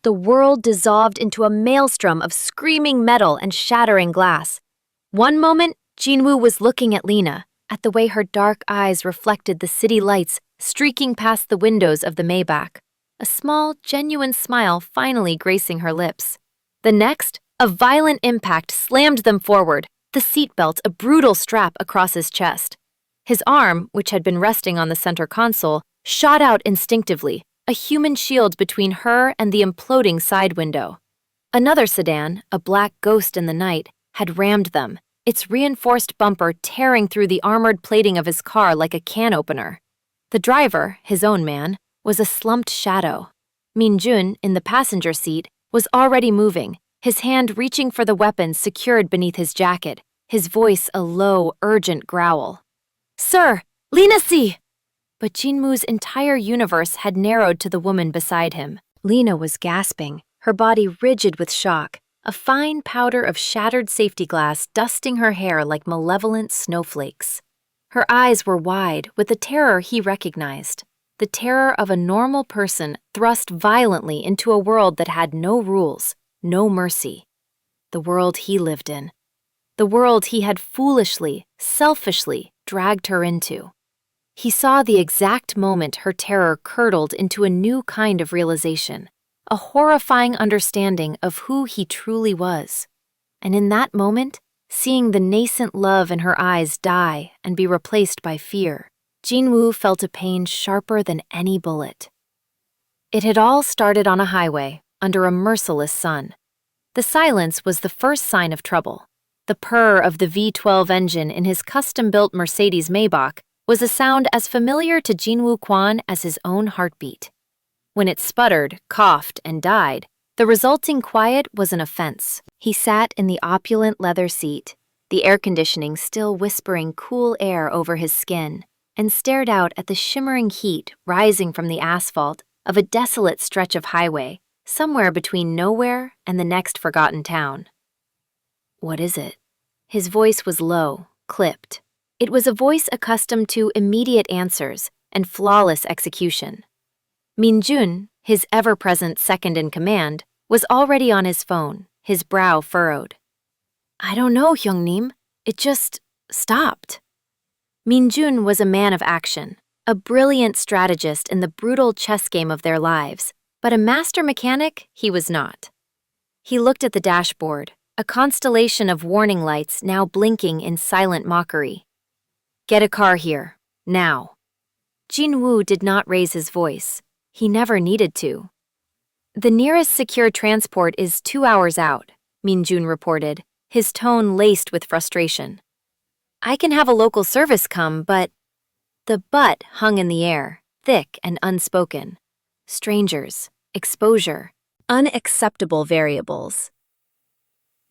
The world dissolved into a maelstrom of screaming metal and shattering glass. One moment, Jinwoo was looking at Lena, at the way her dark eyes reflected the city lights streaking past the windows of the Maybach, a small, genuine smile finally gracing her lips. The next, a violent impact slammed them forward, the seatbelt a brutal strap across his chest. His arm, which had been resting on the center console, shot out instinctively, a human shield between her and the imploding side window. Another sedan, a black ghost in the night, had rammed them, its reinforced bumper tearing through the armored plating of his car like a can opener. The driver, his own man, was a slumped shadow. Min-jun, in the passenger seat, was already moving, his hand reaching for the weapon secured beneath his jacket, his voice a low, urgent growl. "Sir, Lena-see!" But Jinwoo's entire universe had narrowed to the woman beside him. Lena was gasping, her body rigid with shock, a fine powder of shattered safety glass dusting her hair like malevolent snowflakes. Her eyes were wide with the terror he recognized, the terror of a normal person thrust violently into a world that had no rules, no mercy. The world he lived in. The world he had foolishly, selfishly dragged her into. He saw the exact moment her terror curdled into a new kind of realization, a horrifying understanding of who he truly was. And in that moment, seeing the nascent love in her eyes die and be replaced by fear, Jinwoo felt a pain sharper than any bullet. It had all started on a highway, under a merciless sun. The silence was the first sign of trouble. The purr of the V12 engine in his custom-built Mercedes Maybach was a sound as familiar to Jinwoo Kwon as his own heartbeat. When it sputtered, coughed, and died, the resulting quiet was an offense. He sat in the opulent leather seat, the air conditioning still whispering cool air over his skin, and stared out at the shimmering heat rising from the asphalt of a desolate stretch of highway, somewhere between nowhere and the next forgotten town. "What is it?" His voice was low, clipped. It was a voice accustomed to immediate answers and flawless execution. Min-jun, his ever-present second-in-command, was already on his phone, his brow furrowed. "I don't know, Hyungnim. It just stopped." Min-jun was a man of action, a brilliant strategist in the brutal chess game of their lives, but a master mechanic he was not. He looked at the dashboard, a constellation of warning lights now blinking in silent mockery. "Get a car here, now." Jinwoo did not raise his voice. He never needed to. "The nearest secure transport is 2 hours out," Min-jun reported, his tone laced with frustration. "I can have a local service come, but—" The "but" hung in the air, thick and unspoken. Strangers, exposure, unacceptable variables.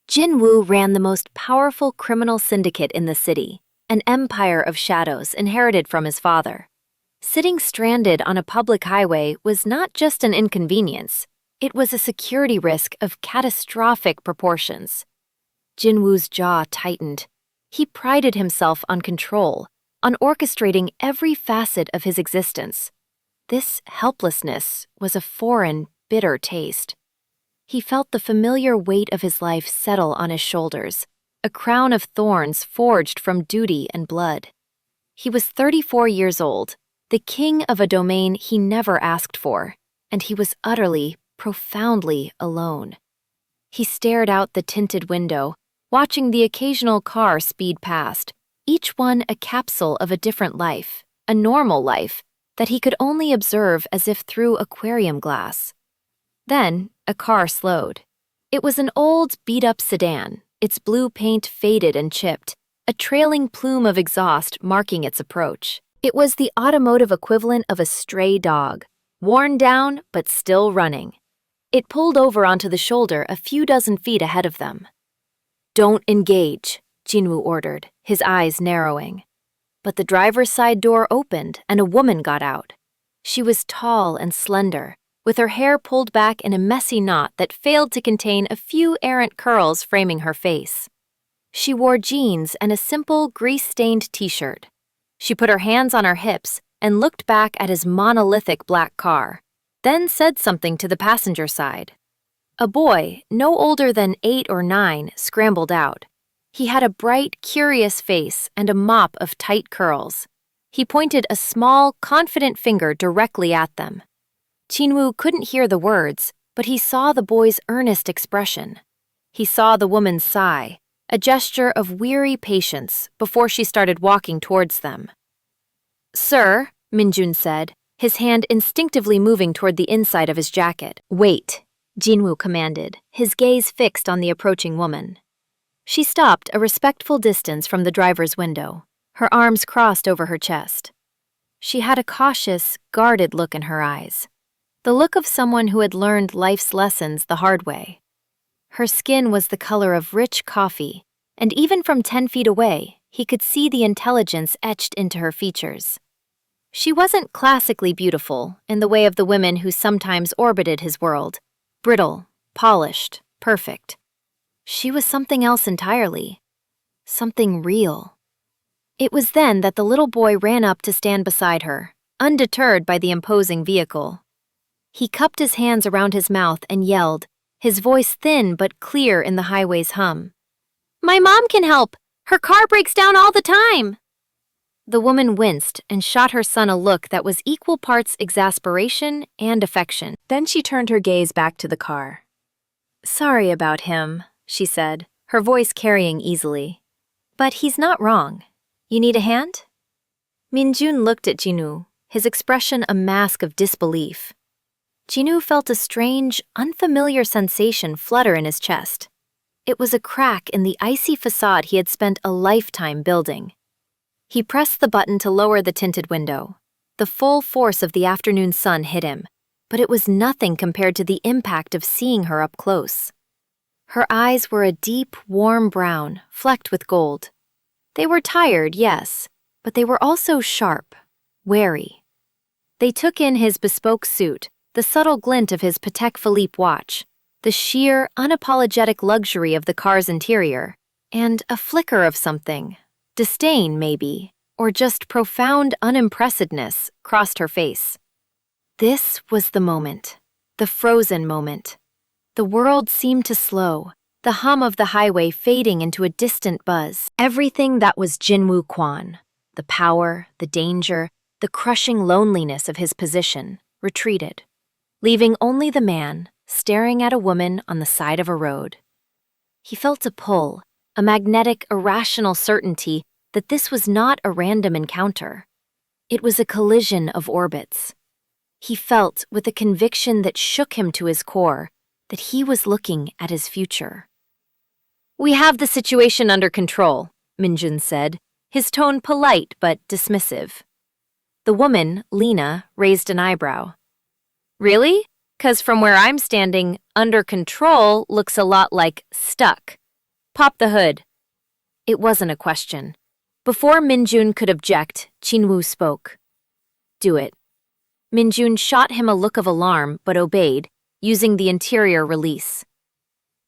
Jinwoo ran the most powerful criminal syndicate in the city, an empire of shadows inherited from his father. Sitting stranded on a public highway was not just an inconvenience, it was a security risk of catastrophic proportions. Jinwoo's jaw tightened. He prided himself on control, on orchestrating every facet of his existence. This helplessness was a foreign, bitter taste. He felt the familiar weight of his life settle on his shoulders, a crown of thorns forged from duty and blood. He was 34 years old, the king of a domain he never asked for, and he was utterly, profoundly alone. He stared out the tinted window, watching the occasional car speed past, each one a capsule of a different life, a normal life, that he could only observe as if through aquarium glass. Then, a car slowed. It was an old, beat-up sedan, its blue paint faded and chipped, a trailing plume of exhaust marking its approach. It was the automotive equivalent of a stray dog, worn down but still running. It pulled over onto the shoulder a few dozen feet ahead of them. "Don't engage," Jinwoo ordered, his eyes narrowing. But the driver's side door opened and a woman got out. She was tall and slender, with her hair pulled back in a messy knot that failed to contain a few errant curls framing her face. She wore jeans and a simple, grease-stained t-shirt. She put her hands on her hips and looked back at his monolithic black car, then said something to the passenger side, A boy, no older than 8 or 9, scrambled out. He had a bright, curious face and a mop of tight curls. He pointed a small, confident finger directly at them. Jinwoo couldn't hear the words, but he saw the boy's earnest expression. He saw the woman's sigh, a gesture of weary patience before she started walking towards them. "Sir," Minjun said, his hand instinctively moving toward the inside of his jacket. "Wait," Jinwoo commanded, his gaze fixed on the approaching woman. She stopped a respectful distance from the driver's window, her arms crossed over her chest. She had a cautious, guarded look in her eyes, the look of someone who had learned life's lessons the hard way. Her skin was the color of rich coffee, and even from 10 feet away, he could see the intelligence etched into her features. She wasn't classically beautiful in the way of the women who sometimes orbited his world, brittle, polished, perfect. She was something else entirely, something real. It was then that the little boy ran up to stand beside her, undeterred by the imposing vehicle. He cupped his hands around his mouth and yelled, his voice thin but clear in the highway's hum. "My mom can help! Her car breaks down all the time!" The woman winced and shot her son a look that was equal parts exasperation and affection. Then she turned her gaze back to the car. "Sorry about him," she said, her voice carrying easily. "But he's not wrong. You need a hand?" Minjun looked at Jinwoo, his expression a mask of disbelief. Jinwoo felt a strange, unfamiliar sensation flutter in his chest. It was a crack in the icy facade he had spent a lifetime building. He pressed the button to lower the tinted window. The full force of the afternoon sun hit him, but it was nothing compared to the impact of seeing her up close. Her eyes were a deep, warm brown, flecked with gold. They were tired, yes, but they were also sharp, wary. They took in his bespoke suit, the subtle glint of his Patek Philippe watch, the sheer, unapologetic luxury of the car's interior, and a flicker of something, disdain maybe, or just profound unimpressedness, crossed her face. This was the moment, the frozen moment. The world seemed to slow, the hum of the highway fading into a distant buzz. Everything that was Jinwoo Kwon, the power, the danger, the crushing loneliness of his position, retreated, leaving only the man staring at a woman on the side of a road. He felt a pull, a magnetic, irrational certainty that this was not a random encounter. It was a collision of orbits. He felt, with a conviction that shook him to his core, that he was looking at his future. "We have the situation under control," Minjun said, his tone polite but dismissive. The woman, Lena, raised an eyebrow. "Really? 'Cause from where I'm standing, under control looks a lot like stuck. Pop the hood." It wasn't a question. Before Minjun could object, Jinwoo spoke. "Do it." Minjun shot him a look of alarm but obeyed, using the interior release.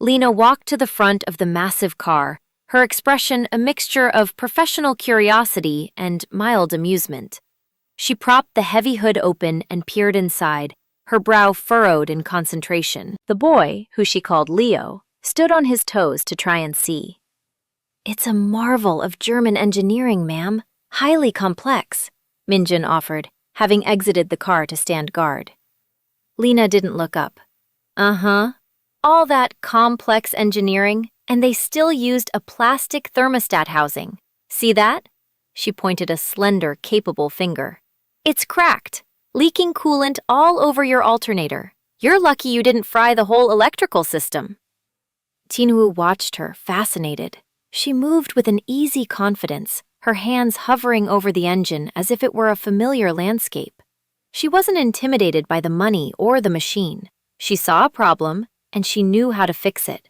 Lena walked to the front of the massive car, her expression a mixture of professional curiosity and mild amusement. She propped the heavy hood open and peered inside, her brow furrowed in concentration. The boy, who she called Leo, stood on his toes to try and see. "It's a marvel of German engineering, ma'am. Highly complex," Minjun offered, having exited the car to stand guard. Lena didn't look up. "Uh-huh. All that complex engineering, and they still used a plastic thermostat housing. See that?" She pointed a slender, capable finger. "It's cracked, leaking coolant all over your alternator. You're lucky you didn't fry the whole electrical system." Jinwoo watched her, fascinated. She moved with an easy confidence, her hands hovering over the engine as if it were a familiar landscape. She wasn't intimidated by the money or the machine. She saw a problem, and she knew how to fix it.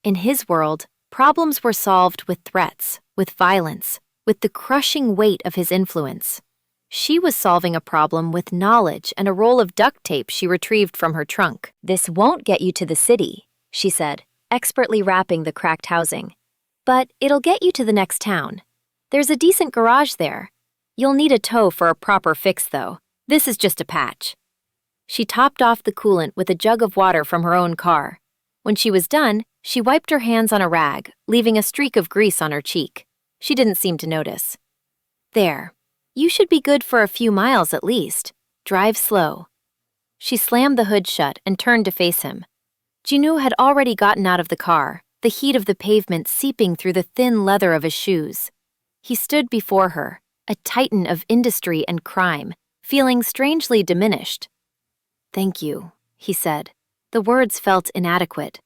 In his world, problems were solved with threats, with violence, with the crushing weight of his influence. She was solving a problem with knowledge and a roll of duct tape she retrieved from her trunk. "This won't get you to the city," she said, expertly wrapping the cracked housing. "But it'll get you to the next town. There's a decent garage there. You'll need a tow for a proper fix, though. This is just a patch." She topped off the coolant with a jug of water from her own car, When she was done, she wiped her hands on a rag, leaving a streak of grease on her cheek. She didn't seem to notice. There. You should be good for a few miles at least. Drive slow. She slammed the hood shut and turned to face him. Jinwoo had already gotten out of the car, the heat of the pavement seeping through the thin leather of his shoes. He stood before her, a titan of industry and crime, feeling strangely diminished. "Thank you," he said. The words felt inadequate.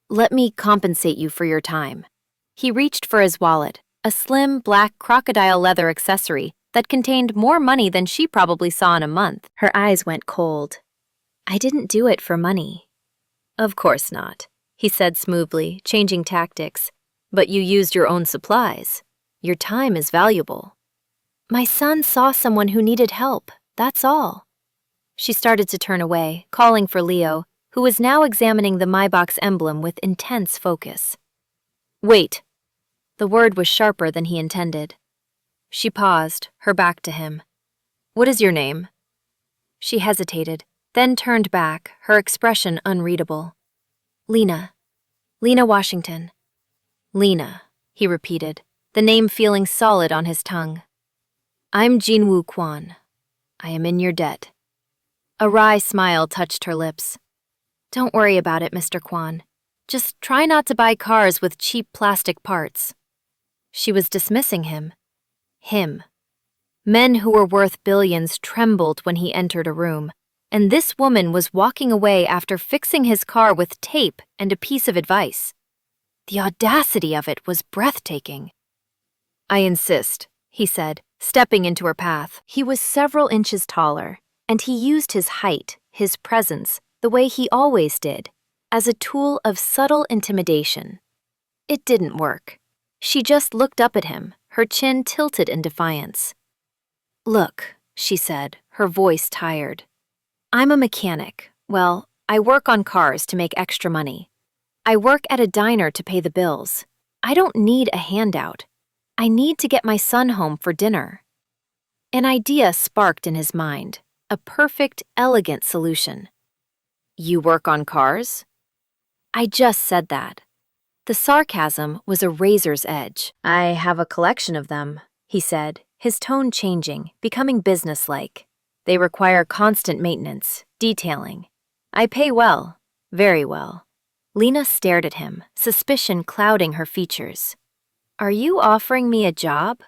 "Let me compensate you for your time." He reached for his wallet, a slim, black crocodile leather accessory that contained more money than she probably saw in a month. Her eyes went cold. "I didn't do it for money." "Of course not," he said smoothly, changing tactics. "But you used your own supplies. Your time is valuable." "My son saw someone who needed help, that's all." She started to turn away, calling for Leo, who was now examining the MyBox emblem with intense focus. "Wait." The word was sharper than he intended. She paused, her back to him. "What is your name?" She hesitated, then turned back, her expression unreadable. "Lena. Lena Washington." "Lena," he repeated, the name feeling solid on his tongue. "I'm Jinwoo Kwon. I am in your debt." A wry smile touched her lips. "Don't worry about it, Mr. Kwon. Just try not to buy cars with cheap plastic parts." She was dismissing him. Him. Men who were worth billions trembled when he entered a room, and this woman was walking away after fixing his car with tape and a piece of advice. The audacity of it was breathtaking. "I insist," he said, stepping into her path. He was several inches taller, and he used his height, his presence, the way he always did, as a tool of subtle intimidation. It didn't work. She just looked up at him, her chin tilted in defiance. "Look," she said, her voice tired. "I'm a mechanic. Well, I work on cars to make extra money. I work at a diner to pay the bills. I don't need a handout. I need to get my son home for dinner." An idea sparked in his mind, a perfect, elegant solution. "You work on cars?" "I just said that." The sarcasm was a razor's edge. "I have a collection of them," he said, his tone changing, becoming businesslike. "They require constant maintenance, detailing. I pay well, very well." Lena stared at him, suspicion clouding her features. "Are you offering me a job?"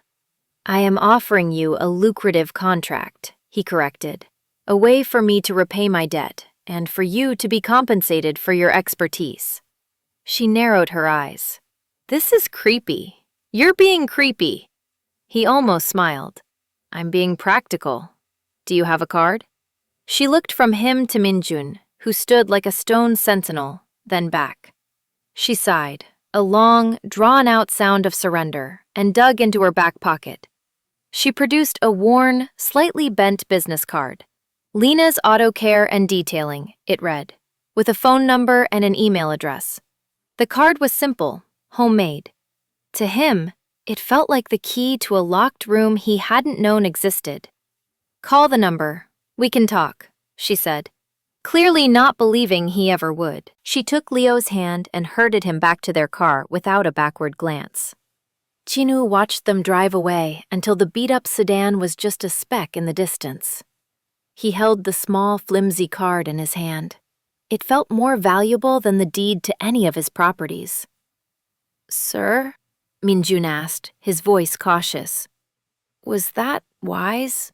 "I am offering you a lucrative contract," he corrected. "A way for me to repay my debt, and for you to be compensated for your expertise." She narrowed her eyes. "This is creepy. You're being creepy." He almost smiled. "I'm being practical. Do you have a card?" She looked from him to Minjun, who stood like a stone sentinel, then back. She sighed, a long, drawn-out sound of surrender, and dug into her back pocket. She produced a worn, slightly bent business card. "Lena's Auto Care and Detailing," it read, with a phone number and an email address. The card was simple, homemade. To him, it felt like the key to a locked room he hadn't known existed. "Call the number. We can talk," she said, clearly not believing he ever would. She took Leo's hand and herded him back to their car without a backward glance. Jinwoo watched them drive away until the beat-up sedan was just a speck in the distance. He held the small, flimsy card in his hand. It felt more valuable than the deed to any of his properties. "Sir?" Minjun asked, his voice cautious. "Was that wise?"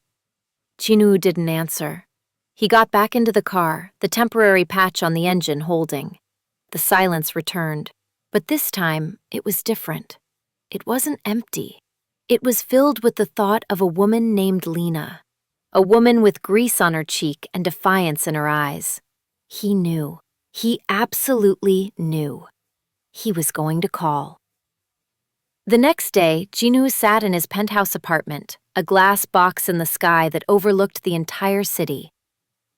Jinwoo didn't answer. He got back into the car, the temporary patch on the engine holding. The silence returned, but this time it was different. It wasn't empty. It was filled with the thought of a woman named Lena, a woman with grease on her cheek and defiance in her eyes. He knew. He absolutely knew. He was going to call. The next day, Jinwoo sat in his penthouse apartment, a glass box in the sky that overlooked the entire city.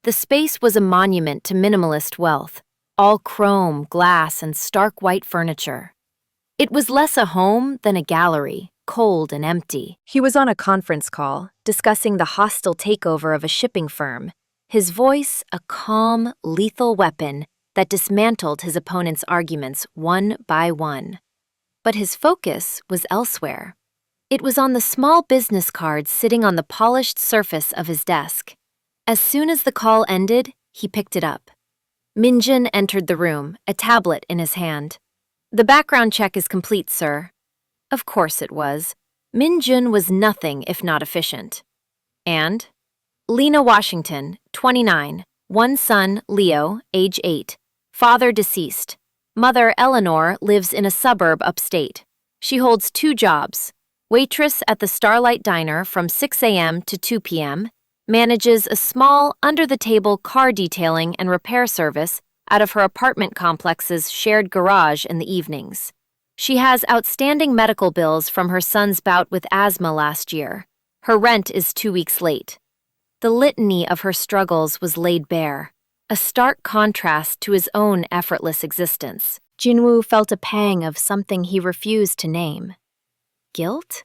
The space was a monument to minimalist wealth, all chrome, glass, and stark white furniture. It was less a home than a gallery, cold and empty. He was on a conference call, discussing the hostile takeover of a shipping firm, his voice a calm, lethal weapon, that dismantled his opponent's arguments one by one. But his focus was elsewhere. It was on the small business card sitting on the polished surface of his desk. As soon as the call ended, he picked it up. Minjun entered the room, a tablet in his hand. "The background check is complete, sir." Of course it was. Minjun was nothing if not efficient. "And?" "Lena Washington, 29, one son, Leo, age 8, father deceased. Mother, Eleanor, lives in a suburb upstate. She holds 2 jobs. Waitress at the Starlight Diner from 6 a.m. to 2 p.m., manages a small, under-the-table car detailing and repair service out of her apartment complex's shared garage in the evenings. She has outstanding medical bills from her son's bout with asthma last year. Her rent is 2 weeks late." The litany of her struggles was laid bare, a stark contrast to his own effortless existence. Jinwoo felt a pang of something he refused to name. Guilt?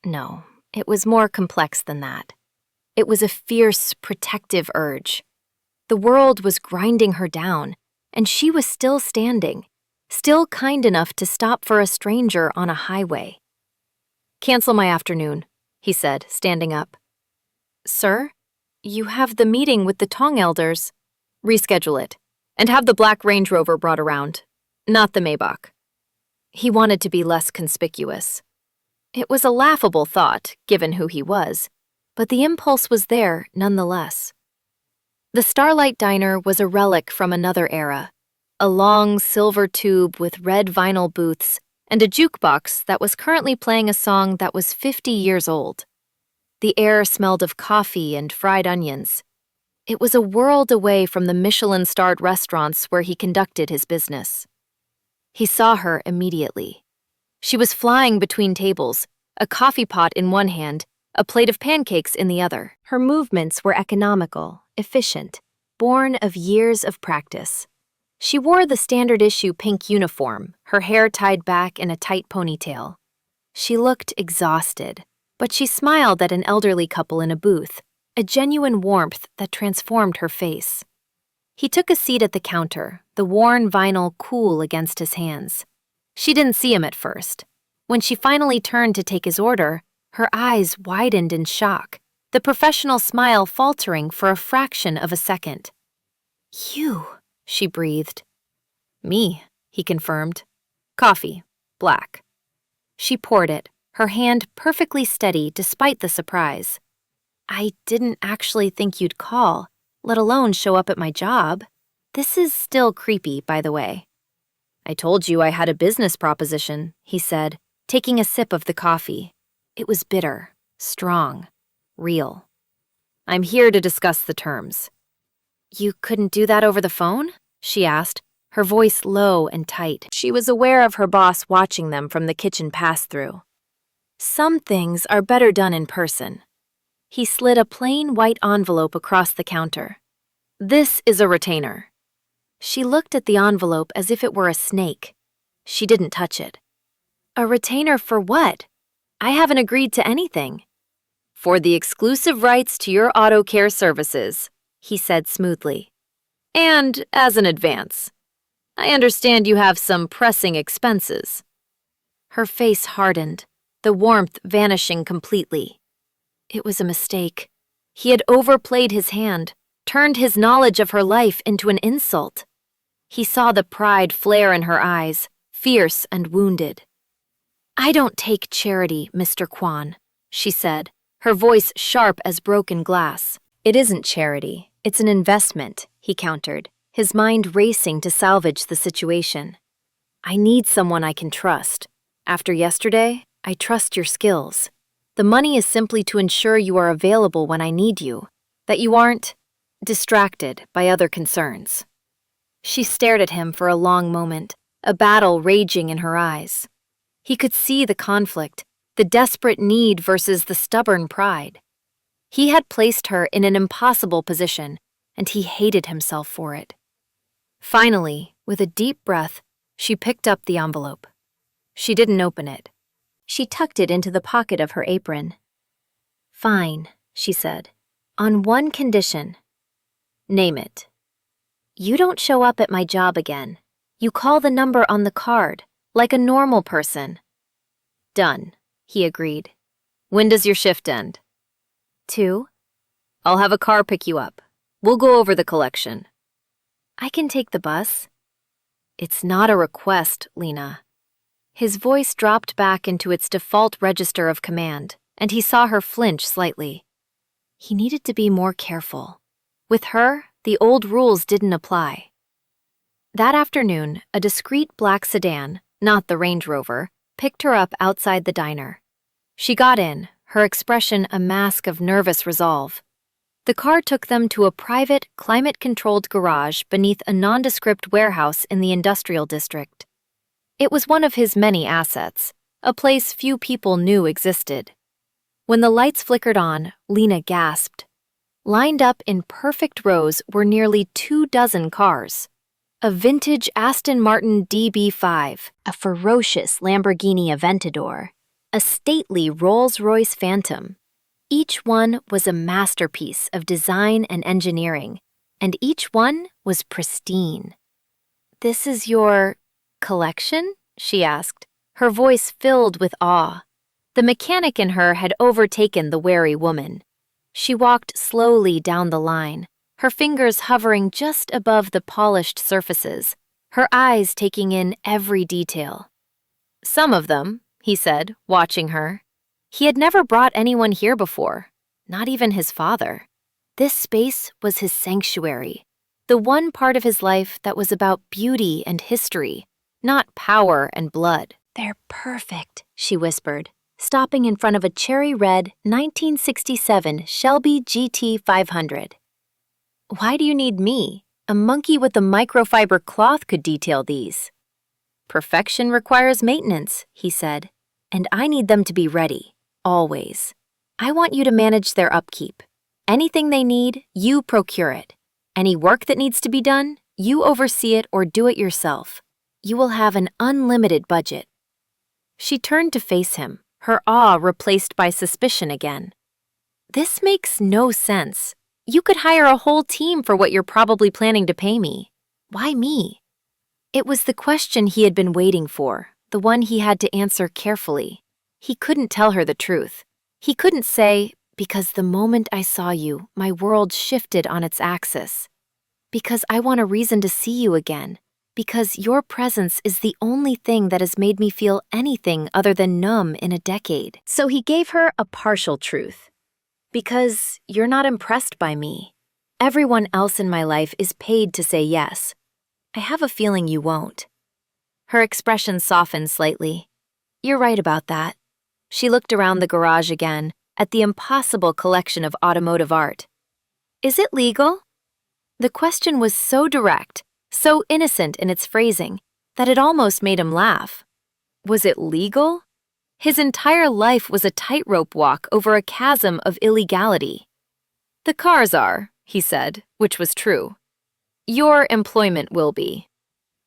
No, it was more complex than that. It was a fierce, protective urge. The world was grinding her down, and she was still standing, still kind enough to stop for a stranger on a highway. "Cancel my afternoon," he said, standing up. "Sir, you have the meeting with the Tong elders." "Reschedule it, and have the black Range Rover brought around, not the Maybach." He wanted to be less conspicuous. It was a laughable thought, given who he was, but the impulse was there nonetheless. The Starlight Diner was a relic from another era, a long silver tube with red vinyl booths and a jukebox that was currently playing a song that was 50 years old. The air smelled of coffee and fried onions. It was a world away from the Michelin-starred restaurants where he conducted his business. He saw her immediately. She was flying between tables, a coffee pot in one hand, a plate of pancakes in the other. Her movements were economical, efficient, born of years of practice. She wore the standard-issue pink uniform, her hair tied back in a tight ponytail. She looked exhausted, but she smiled at an elderly couple in a booth, a genuine warmth that transformed her face. He took a seat at the counter, the worn vinyl cool against his hands. She didn't see him at first. When she finally turned to take his order, her eyes widened in shock, the professional smile faltering for a fraction of a second. "You," she breathed. "Me," he confirmed. "Coffee, black." She poured it, her hand perfectly steady despite the surprise. "I didn't actually think you'd call, let alone show up at my job. This is still creepy, by the way." "I told you I had a business proposition," he said, taking a sip of the coffee. It was bitter, strong, real. "I'm here to discuss the terms." "You couldn't do that over the phone?" she asked, her voice low and tight. She was aware of her boss watching them from the kitchen pass-through. "Some things are better done in person." He slid a plain white envelope across the counter. "This is a retainer." She looked at the envelope as if it were a snake. She didn't touch it. "A retainer for what? I haven't agreed to anything." "For the exclusive rights to your auto care services," he said smoothly. "And as an advance. I understand you have some pressing expenses." Her face hardened, the warmth vanishing completely. It was a mistake. He had overplayed his hand, turned his knowledge of her life into an insult. He saw the pride flare in her eyes, fierce and wounded. "I don't take charity, Mr. Kwan," she said, her voice sharp as broken glass. "It isn't charity, it's an investment," he countered, his mind racing to salvage the situation. "I need someone I can trust. After yesterday, I trust your skills. The money is simply to ensure you are available when I need you, that you aren't distracted by other concerns." She stared at him for a long moment, a battle raging in her eyes. He could see the conflict, the desperate need versus the stubborn pride. He had placed her in an impossible position, and he hated himself for it. Finally, with a deep breath, she picked up the envelope. She didn't open it. She tucked it into the pocket of her apron. "Fine," she said, "on one condition." "Name it." You don't show up at my job again. You call the number on the card, like a normal person. Done, he agreed. When does your shift end? 2. I'll have a car pick you up. We'll go over the collection. I can take the bus. It's not a request, Lena. His voice dropped back into its default register of command, and he saw her flinch slightly. He needed to be more careful. With her, the old rules didn't apply. That afternoon, a discreet black sedan, not the Range Rover, picked her up outside the diner. She got in, her expression a mask of nervous resolve. The car took them to a private, climate-controlled garage beneath a nondescript warehouse in the industrial district. It was one of his many assets, a place few people knew existed. When the lights flickered on, Lena gasped. Lined up in perfect rows were nearly 24 cars. A vintage Aston Martin DB5, a ferocious Lamborghini Aventador, a stately Rolls-Royce Phantom. Each one was a masterpiece of design and engineering, and each one was pristine. This is your collection? She asked, her voice filled with awe. The mechanic in her had overtaken the wary woman. She walked slowly down the line, her fingers hovering just above the polished surfaces, her eyes taking in every detail. Some of them, he said, watching her. He had never brought anyone here before, not even his father. This space was his sanctuary, the one part of his life that was about beauty and history, not power and blood. They're perfect, she whispered, stopping in front of a cherry-red 1967 Shelby GT 500. Why do you need me? A monkey with a microfiber cloth could detail these. Perfection requires maintenance, he said, and I need them to be ready. Always. I want you to manage their upkeep. Anything they need, you procure it. Any work that needs to be done, you oversee it or do it yourself. You will have an unlimited budget. She turned to face him, her awe replaced by suspicion again. This makes no sense. You could hire a whole team for what you're probably planning to pay me. Why me? It was the question he had been waiting for, the one he had to answer carefully. He couldn't tell her the truth. He couldn't say, because the moment I saw you, my world shifted on its axis. Because I want a reason to see you again. Because your presence is the only thing that has made me feel anything other than numb in a decade. So he gave her a partial truth. Because you're not impressed by me. Everyone else in my life is paid to say yes. I have a feeling you won't. Her expression softened slightly. You're right about that. She looked around the garage again, at the impossible collection of automotive art. Is it legal? The question was so direct, so innocent in its phrasing, that it almost made him laugh. Was it legal? His entire life was a tightrope walk over a chasm of illegality. The cars are, he said, which was true. Your employment will be.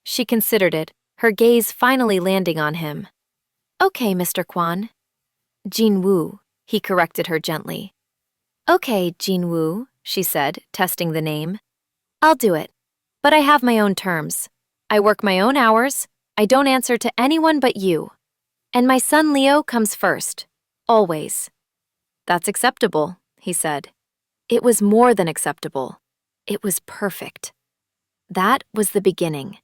She considered it, her gaze finally landing on him. Okay, Mr. Kwan. Jin-woo, he corrected her gently. Okay, Jin-woo, she said, testing the name. I'll do it. But I have my own terms. I work my own hours. I don't answer to anyone but you. And my son Leo comes first. Always. That's acceptable, he said. It was more than acceptable. It was perfect. That was the beginning.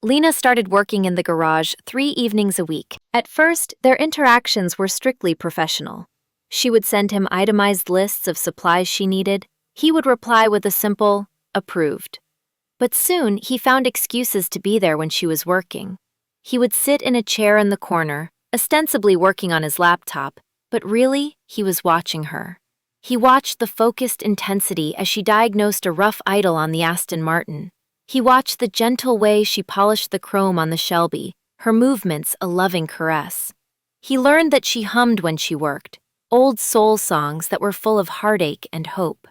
Lena started working in the garage 3 evenings a week. At first, their interactions were strictly professional. She would send him itemized lists of supplies she needed. He would reply with a simple, approved. But soon, he found excuses to be there when she was working. He would sit in a chair in the corner, ostensibly working on his laptop, but really, he was watching her. He watched the focused intensity as she diagnosed a rough idle on the Aston Martin. He watched the gentle way she polished the chrome on the Shelby, her movements a loving caress. He learned that she hummed when she worked, old soul songs that were full of heartache and hope.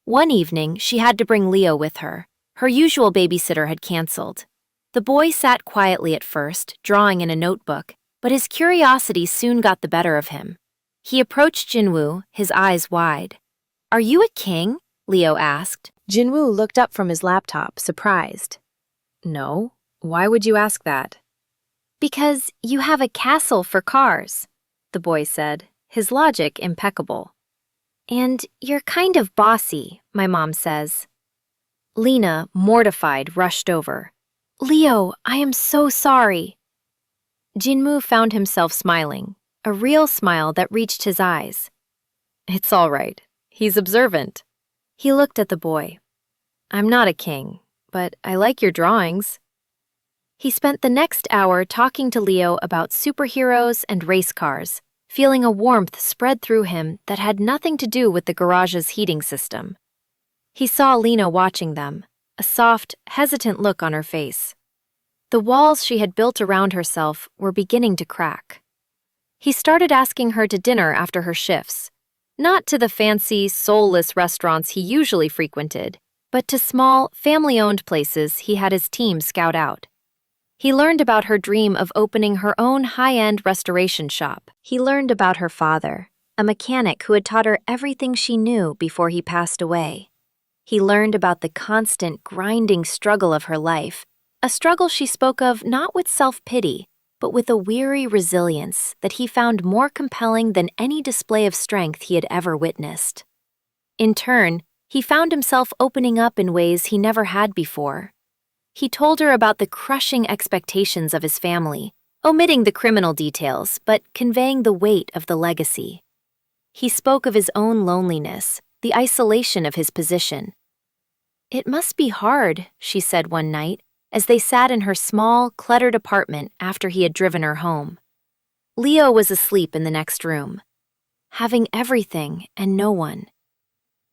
One evening, she had to bring Leo with her. Her usual babysitter had canceled. The boy sat quietly at first, drawing in a notebook, but his curiosity soon got the better of him. He approached Jinwoo, his eyes wide. Are you a king? Leo asked. Jinwoo looked up from his laptop, surprised. No, why would you ask that? Because you have a castle for cars, the boy said, his logic impeccable. And you're kind of bossy, my mom says. Lena, mortified, rushed over. Leo, I am so sorry. Jinwoo found himself smiling, a real smile that reached his eyes. It's all right. He's observant. He looked at the boy. I'm not a king, but I like your drawings. He spent the next hour talking to Leo about superheroes and race cars, feeling a warmth spread through him that had nothing to do with the garage's heating system. He saw Lena watching them, a soft, hesitant look on her face. The walls she had built around herself were beginning to crack. He started asking her to dinner after her shifts, not to the fancy, soulless restaurants he usually frequented, but to small, family-owned places he had his team scout out. He learned about her dream of opening her own high-end restoration shop. He learned about her father, a mechanic who had taught her everything she knew before he passed away. He learned about the constant, grinding struggle of her life, a struggle she spoke of not with self-pity, but with a weary resilience that he found more compelling than any display of strength he had ever witnessed. In turn, he found himself opening up in ways he never had before. He told her about the crushing expectations of his family, omitting the criminal details but conveying the weight of the legacy. He spoke of his own loneliness, the isolation of his position. It must be hard, she said one night, as they sat in her small, cluttered apartment after he had driven her home. Leo was asleep in the next room, having everything and no one.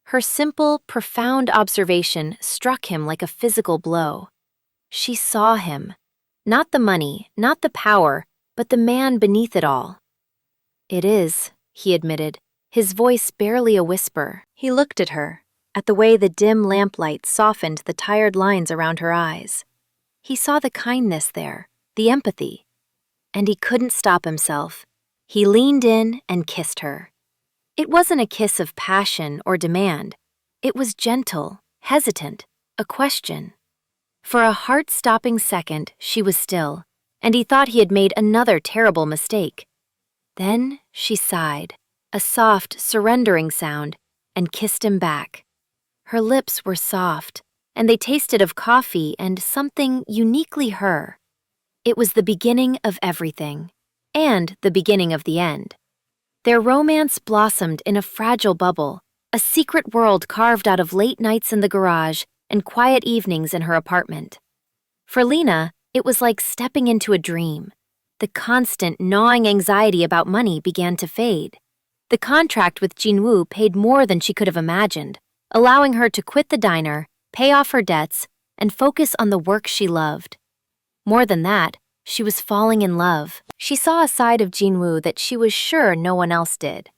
Her simple, profound observation struck him like a physical blow. She saw him. Not the money, not the power, but the man beneath it all. It is, he admitted, his voice barely a whisper. He looked at her, at the way the dim lamplight softened the tired lines around her eyes. He saw the kindness there, the empathy. And he couldn't stop himself. He leaned in and kissed her. It wasn't a kiss of passion or demand. It was gentle, hesitant, a question. For a heart-stopping second, she was still, and he thought he had made another terrible mistake. Then she sighed, a soft, surrendering sound, and kissed him back. Her lips were soft, and they tasted of coffee and something uniquely her. It was the beginning of everything, and the beginning of the end. Their romance blossomed in a fragile bubble, a secret world carved out of late nights in the garage and quiet evenings in her apartment. For Lena, it was like stepping into a dream. The constant, gnawing anxiety about money began to fade. The contract with Jinwoo paid more than she could have imagined, allowing her to quit the diner, pay off her debts, and focus on the work she loved. More than that, she was falling in love. She saw a side of Jinwoo that she was sure no one else did.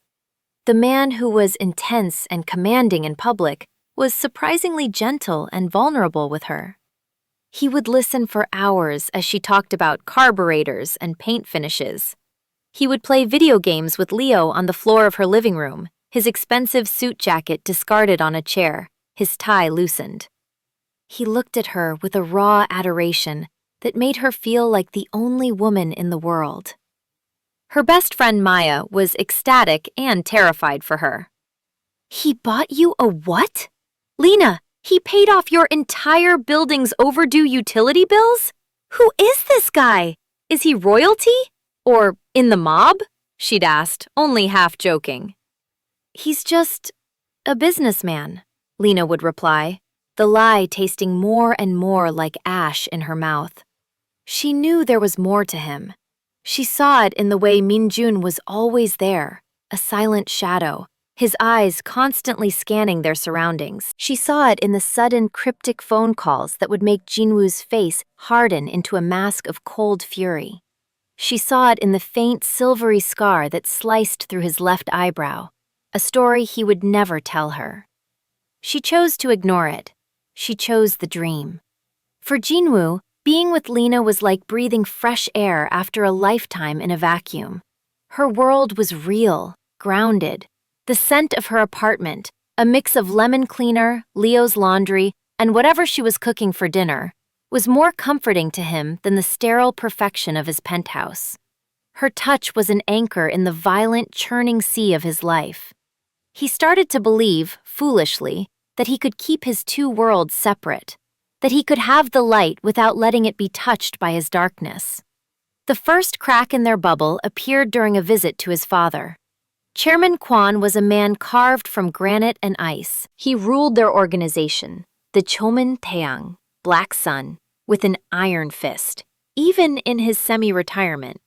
The man who was intense and commanding in public was surprisingly gentle and vulnerable with her. He would listen for hours as she talked about carburetors and paint finishes. He would play video games with Leo on the floor of her living room, his expensive suit jacket discarded on a chair, his tie loosened. He looked at her with a raw adoration that made her feel like the only woman in the world. Her best friend Maya was ecstatic and terrified for her. He bought you a what? Lena, he paid off your entire building's overdue utility bills? Who is this guy? Is he royalty? Or in the mob? She'd asked, only half joking. He's just a businessman, Lena would reply, the lie tasting more and more like ash in her mouth. She knew there was more to him. She saw it in the way Minjun was always there, a silent shadow, his eyes constantly scanning their surroundings. She saw it in the sudden cryptic phone calls that would make Jinwoo's face harden into a mask of cold fury. She saw it in the faint silvery scar that sliced through his left eyebrow, a story he would never tell her. She chose to ignore it. She chose the dream. For Jinwoo, being with Lena was like breathing fresh air after a lifetime in a vacuum. Her world was real, grounded. The scent of her apartment, A mix of lemon cleaner, Leo's laundry, and whatever she was cooking for dinner, was more comforting to him than the sterile perfection of his penthouse. Her touch was an anchor in the violent, churning sea of his life. He started to believe, foolishly, that he could keep his two worlds separate, that he could have the light without letting it be touched by his darkness. The first crack in their bubble appeared during a visit to his father. Chairman Kwan was a man carved from granite and ice. He ruled their organization, the Chomin Taeyang, Black Sun, with an iron fist, even in his semi-retirement.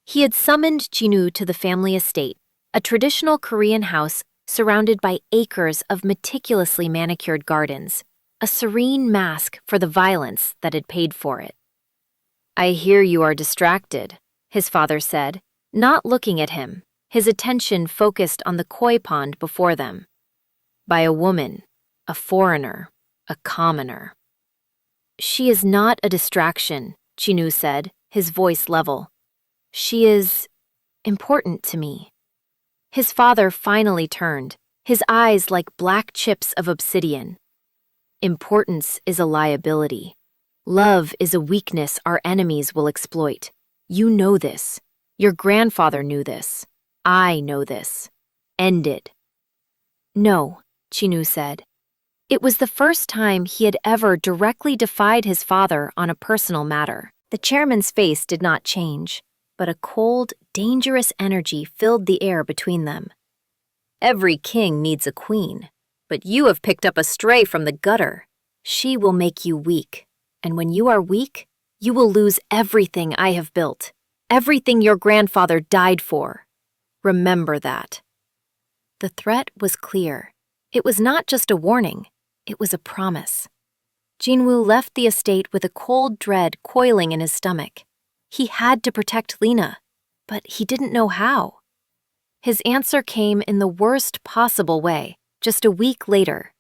He had summoned Jinwoo to the family estate, a traditional Korean house surrounded by acres of meticulously manicured gardens, a serene mask for the violence that had paid for it. "I hear you are distracted," his father said, not looking at him, his attention focused on the koi pond before them. "By a woman, a foreigner, a commoner." "She is not a distraction," Jinwoo said, his voice level. "She is important to me." His father finally turned, his eyes like black chips of obsidian. "Importance is a liability. Love is a weakness our enemies will exploit. You know this. Your grandfather knew this. I know this. End it." "No," Jinwoo said. It was the first time he had ever directly defied his father on a personal matter. The chairman's face did not change, but a cold, dangerous energy filled the air between them. "Every king needs a queen, but you have picked up a stray from the gutter. She will make you weak, and when you are weak, you will lose everything I have built, everything your grandfather died for. Remember that." The threat was clear. It was not just a warning, it was a promise. Jinwoo left the estate with a cold dread coiling in his stomach. He had to protect Lena, but he didn't know how. His answer came in the worst possible way, just a week later.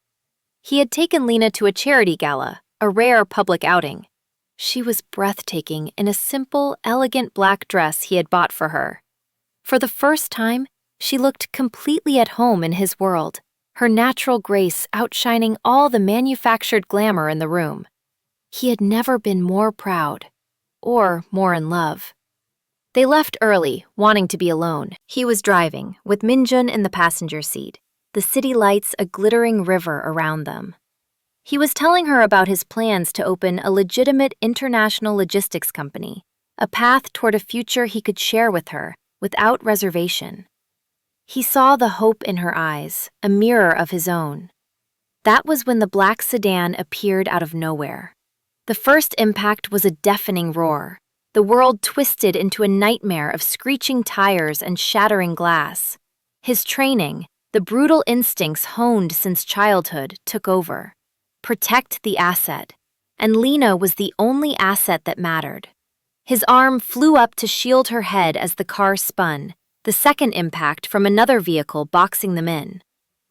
He had taken Lena to a charity gala, a rare public outing. She was breathtaking in a simple, elegant black dress he had bought for her. For the first time, she looked completely at home in his world, her natural grace outshining all the manufactured glamour in the room. He had never been more proud, or more in love. They left early, wanting to be alone. He was driving, with Minjun in the passenger seat, the city lights a glittering river around them. He was telling her about his plans to open a legitimate international logistics company, a path toward a future he could share with her, without reservation. He saw the hope in her eyes, a mirror of his own. That was when the black sedan appeared out of nowhere. The first impact was a deafening roar. The world twisted into a nightmare of screeching tires and shattering glass. His training, the brutal instincts honed since childhood, took over. Protect the asset. And Lena was the only asset that mattered. His arm flew up to shield her head as the car spun, the second impact from another vehicle boxing them in.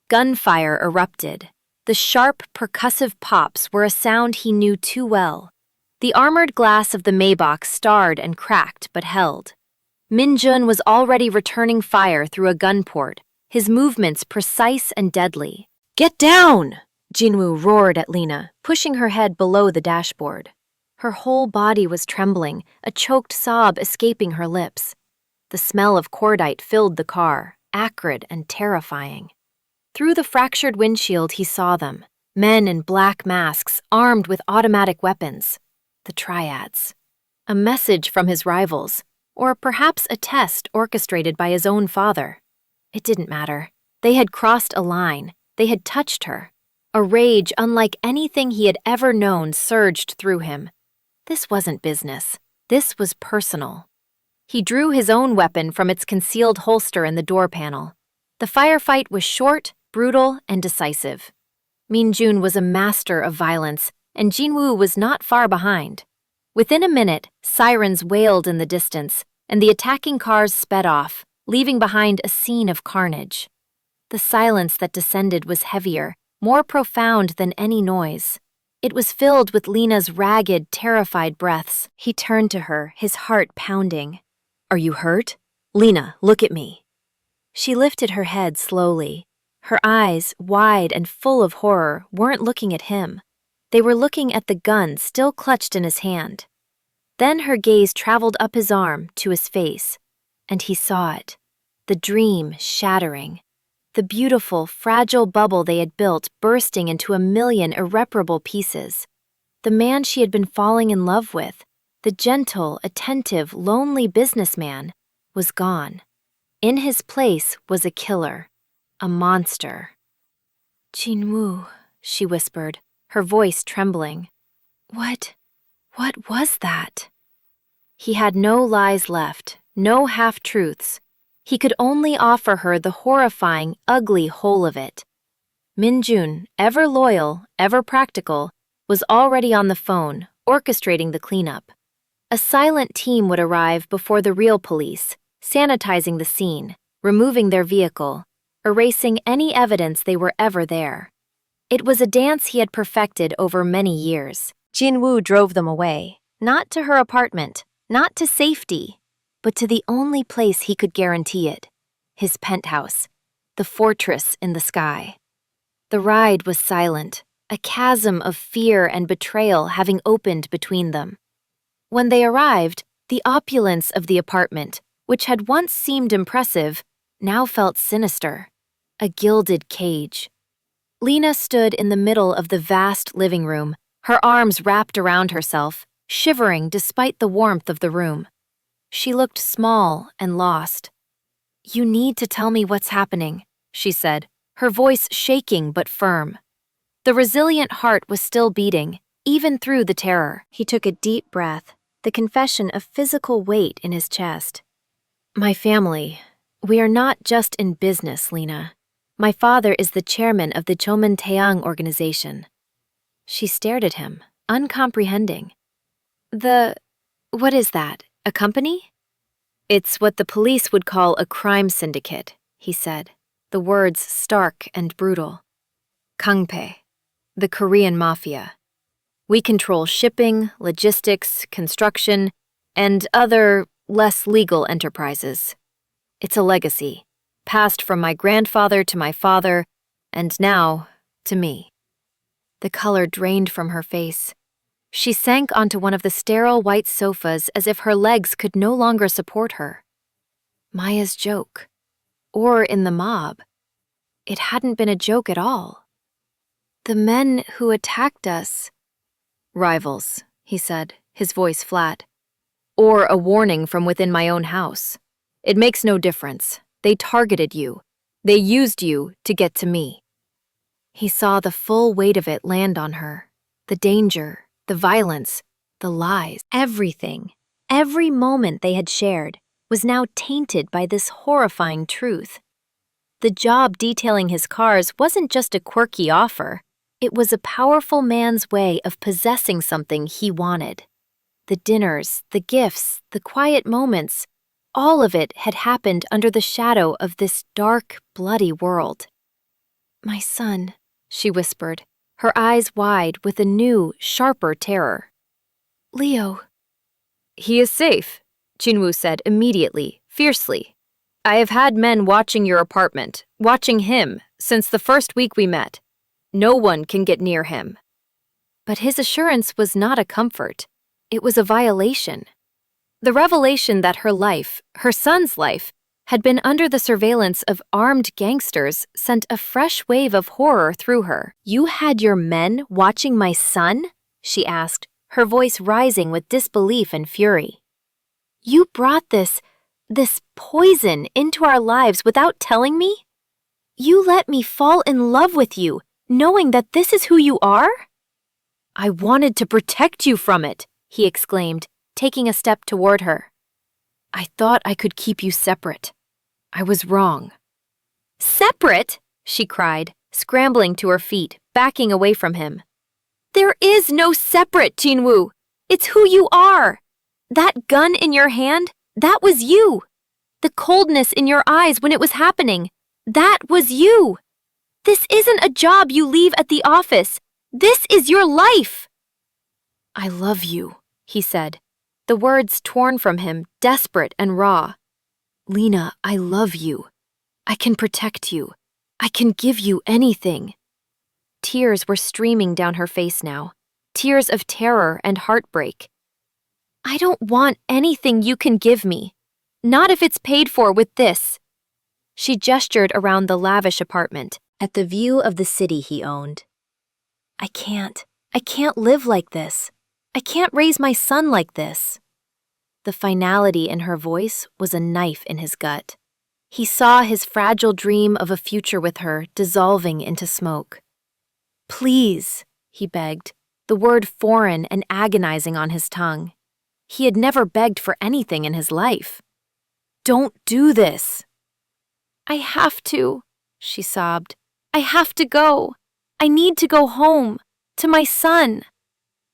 Gunfire erupted. The sharp, percussive pops were a sound he knew too well. The armored glass of the Maybach starred and cracked but held. Minjun was already returning fire through a gun port, his movements precise and deadly. "Get down!" Jinwoo roared at Lena, pushing her head below the dashboard. Her whole body was trembling, a choked sob escaping her lips. The smell of cordite filled the car, acrid and terrifying. Through the fractured windshield he saw them, men in black masks armed with automatic weapons. The triads. A message from his rivals, or perhaps a test orchestrated by his own father. It didn't matter. They had crossed a line. They had touched her. A rage unlike anything he had ever known surged through him. This wasn't business. This was personal. He drew his own weapon from its concealed holster in the door panel. The firefight was short, brutal, and decisive. Minjun was a master of violence, and Jinwoo was not far behind. Within a minute, sirens wailed in the distance, and the attacking cars sped off, leaving behind a scene of carnage. The silence that descended was heavier, more profound than any noise. It was filled with Lena's ragged, terrified breaths. He turned to her, his heart pounding. "Are you hurt? Lena, look at me." She lifted her head slowly. Her eyes, wide and full of horror, weren't looking at him. They were looking at the gun still clutched in his hand. Then her gaze traveled up his arm to his face, and he saw it. The dream shattering. The beautiful, fragile bubble they had built bursting into a million irreparable pieces. The man she had been falling in love with, the gentle, attentive, lonely businessman, was gone. In his place was a killer, a monster. "Jinwoo," she whispered, her voice trembling. What was that?" He had no lies left, no half-truths. He could only offer her the horrifying, ugly whole of it. Minjun, ever loyal, ever practical, was already on the phone, orchestrating the cleanup. A silent team would arrive before the real police, sanitizing the scene, removing their vehicle, erasing any evidence they were ever there. It was a dance he had perfected over many years. Jinwoo drove them away, not to her apartment, not to safety, but to the only place he could guarantee it, his penthouse, the fortress in the sky. The ride was silent, a chasm of fear and betrayal having opened between them. When they arrived, the opulence of the apartment, which had once seemed impressive, now felt sinister, a gilded cage. Lena stood in the middle of the vast living room, her arms wrapped around herself, shivering despite the warmth of the room. She looked small and lost. "You need to tell me what's happening," she said, her voice shaking but firm. The resilient heart was still beating, even through the terror. He took a deep breath, the confession of physical weight in his chest. "My family, we are not just in business, Lena. My father is the chairman of the Chomintaeang organization." She stared at him, uncomprehending. What is that, a company?" "It's what the police would call a crime syndicate," he said, the words stark and brutal. "Kangpae, the Korean Mafia. We control shipping, logistics, construction, and other, less legal enterprises. It's a legacy, passed from my grandfather to my father, and now to me." The color drained from her face. She sank onto one of the sterile white sofas as if her legs could no longer support her. Maya's joke. Or in the mob. It hadn't been a joke at all. "The men who attacked us—" "Rivals," he said, his voice flat. "Or a warning from within my own house. It makes no difference. They targeted you. They used you to get to me." He saw the full weight of it land on her. The danger, the violence, the lies, everything, every moment they had shared was now tainted by this horrifying truth. The job detailing his cars wasn't just a quirky offer. It was a powerful man's way of possessing something he wanted. The dinners, the gifts, the quiet moments, all of it had happened under the shadow of this dark, bloody world. "My son," she whispered, her eyes wide with a new, sharper terror. "Leo." "He is safe," Jinwoo said immediately, fiercely. "I have had men watching your apartment, watching him, since the first week we met. No one can get near him." But his assurance was not a comfort. It was a violation. The revelation that her life, her son's life, had been under the surveillance of armed gangsters sent a fresh wave of horror through her. "You had your men watching my son?" she asked, her voice rising with disbelief and fury. "You brought this poison into our lives without telling me? You let me fall in love with you, knowing that this is who you are?" "I wanted to protect you from it," he exclaimed, taking a step toward her. "I thought I could keep you separate. I was wrong." "Separate?" she cried, scrambling to her feet, backing away from him. "There is no separate, Jinwoo. It's who you are. That gun in your hand, that was you. The coldness in your eyes when it was happening, that was you. This isn't a job you leave at the office. This is your life." "I love you," he said, the words torn from him, desperate and raw. "Lena, I love you. I can protect you. I can give you anything. Tears were streaming down her face now, tears of terror and heartbreak. I don't want anything you can give me. Not if it's paid for with this. She gestured around the lavish apartment, at the view of the city he owned. I can't live like this. I can't raise my son like this. The finality in her voice was a knife in his gut. He saw his fragile dream of a future with her dissolving into smoke. Please, he begged, the word foreign and agonizing on his tongue. He had never begged for anything in his life. Don't do this. I have to, she sobbed. I have to go. I need to go home, to my son.